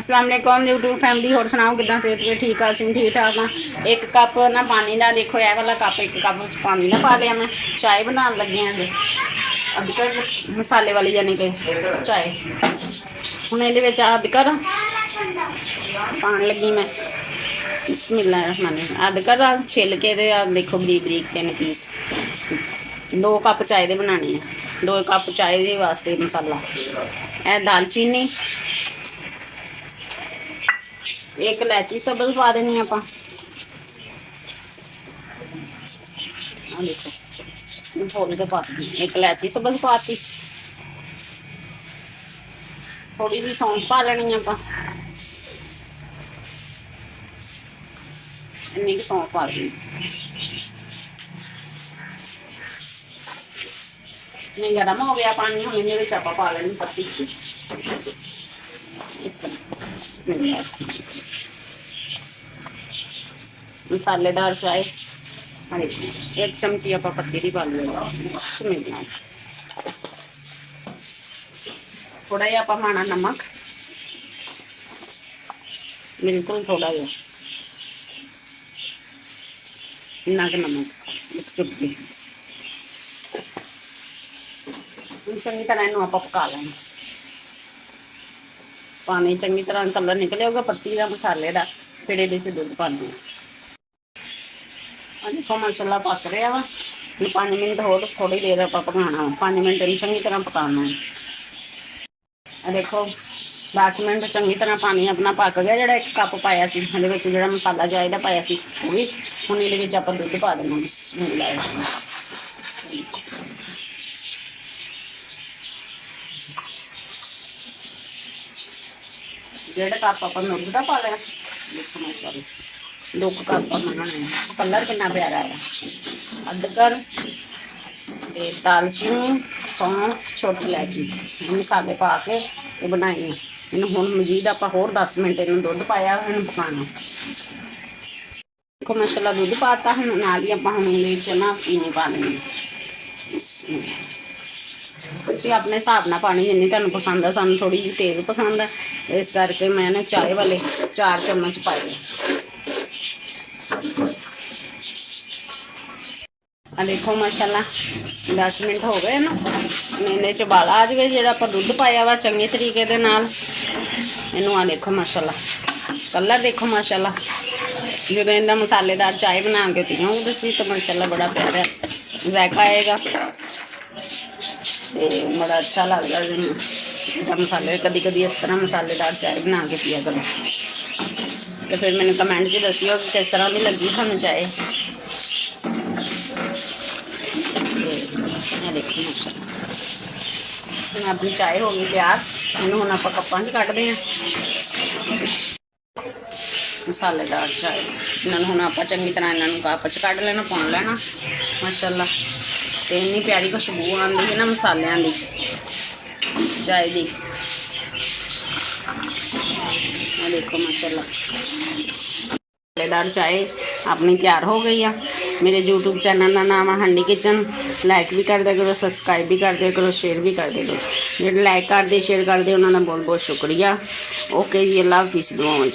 अस्सलाम वालेकुम YouTube family, होर सुनाओ कितना सेहत भी ठीक आ, असीं ठीक ठाक हाँ। एक कप ना पानी का देखो, यह वाला कप एक कप पानी का पा लिया मैं। चाय बनाने लगे हैं जी, अदरक मसाले वाली यानी कि चाय। हुण इहदे विच अदरक पाउण लगी मैं। बिस्मिल्लाहिर्रहमानिर्रहीम। अदरक छिल के देखो बरीक बरीक 3 पीस। 2 कप चाय दे बनाने हैं, 2 कप चाय दे वास्ते मसाला। यह दालचीनी, एक इलायची सब्ज़ पा देनी आप। देखो फोल के पाती, एक इलायची सब्ज़ पाती, थोड़ी जी सौंफ पा लेनी आप। इन्नी सौंफ पा दी, नहीं गर्म हो गया पानी, हम इन्हें आप पा लेनी पत्ती इस तरह। मसालेदार चाय, एक चमची आप पत्ती की पा लिया। थोड़ा जिहा आप पाना नमक, बिल्कुल थोड़ा जिहा, इन्ना क नमक, एक चुटकी। चंगी तरह इनू आप पका लेना। पानी चंगी तरह कलर निकल जाऊगा पत्ती का, मसाले का, फिर ये दुध पानी। देखो मसाला पक रहा वा, 5 मिनट होर थोड़ी देर आप पकाना वा। 5 मिनट इन चंगी तरह पकाना है। देखो 10 मिनट चंगी तरह पानी अपना पक गया। जो 1 कप पाया सी, जो मसाला चाय का पाया सी वो भी। हुण ये आप दुध पा देना। बिस्मिल्लाह। डेढ़ कप आप दुध का पा लिया। देखो माशाल्लाह 2 कप बनाने। कलर कितना प्यारा है। अदरक, दालचीनी, सौंफ, छोटी इलायची मसाले पा के ये बनाई है। इन्हूं हुण मजीद आप होर 10 मिनट इन्हूं दुध पाया इन्हूं पकाना। देखो माशाल्लाह दुध पाता, हुण नाल ही आपां हुण इहदे विच ना चीनी पा देनी। तुसीं अपने हिसाब नाल पानी जिन्नी तुहानूं पसंद है। सानूं थोड़ी जी तेज़ पसंद है, इस करके मैंने चाय वाले 4 चम्मच पाए। देखो माशाल्लाह 10 मिनट हो गए ना, इन्हें च उबाला आ जाए। जो आप दुध पाया वा चंगे तरीके दे नाल इनू आ देखो माशाल्लाह कलर देखो माशाल्लाह। जो इनका मसालेदार चाय बना के पीओगे तुसीं तो माशाल्लाह बड़ा प्यारा जायका आएगा, तो बड़ा अच्छा लगता है। मसाले कदी कदी इस तरह मसालेदार चाय बना के पिया करो, तो फिर मैंने कमेंट च दसियो कि किस तरह की लगी थानू चाय। देखो माशाल्लाह अपनी चाय हो गई तैयार। इन्हूं हुण आपां कप्पां च कढ़दे हैं। मसालेदार चाय इन्होंने हुण आपां चंगी तरह इन्होंने कप च कढ़ लेना, पुन लेना माशाल्लाह। तो इन्नी प्यारी खुशबू आती है ना मसालियां की चाय की। देखो माशाल्लाह मसालेदार चाय अपनी तैयार हो गई है। मेरे यूट्यूब चैनल का नाम है हंडी किचन। लाइक भी कर दिया करो, सबसक्राइब भी कर दिया करो, शेयर भी कर दिया करो। जो लाइक करते शेयर करते उन्होंने बहुत बहुत शुक्रिया। ओके जी, अल्लाह हाफिज़, दुआओं।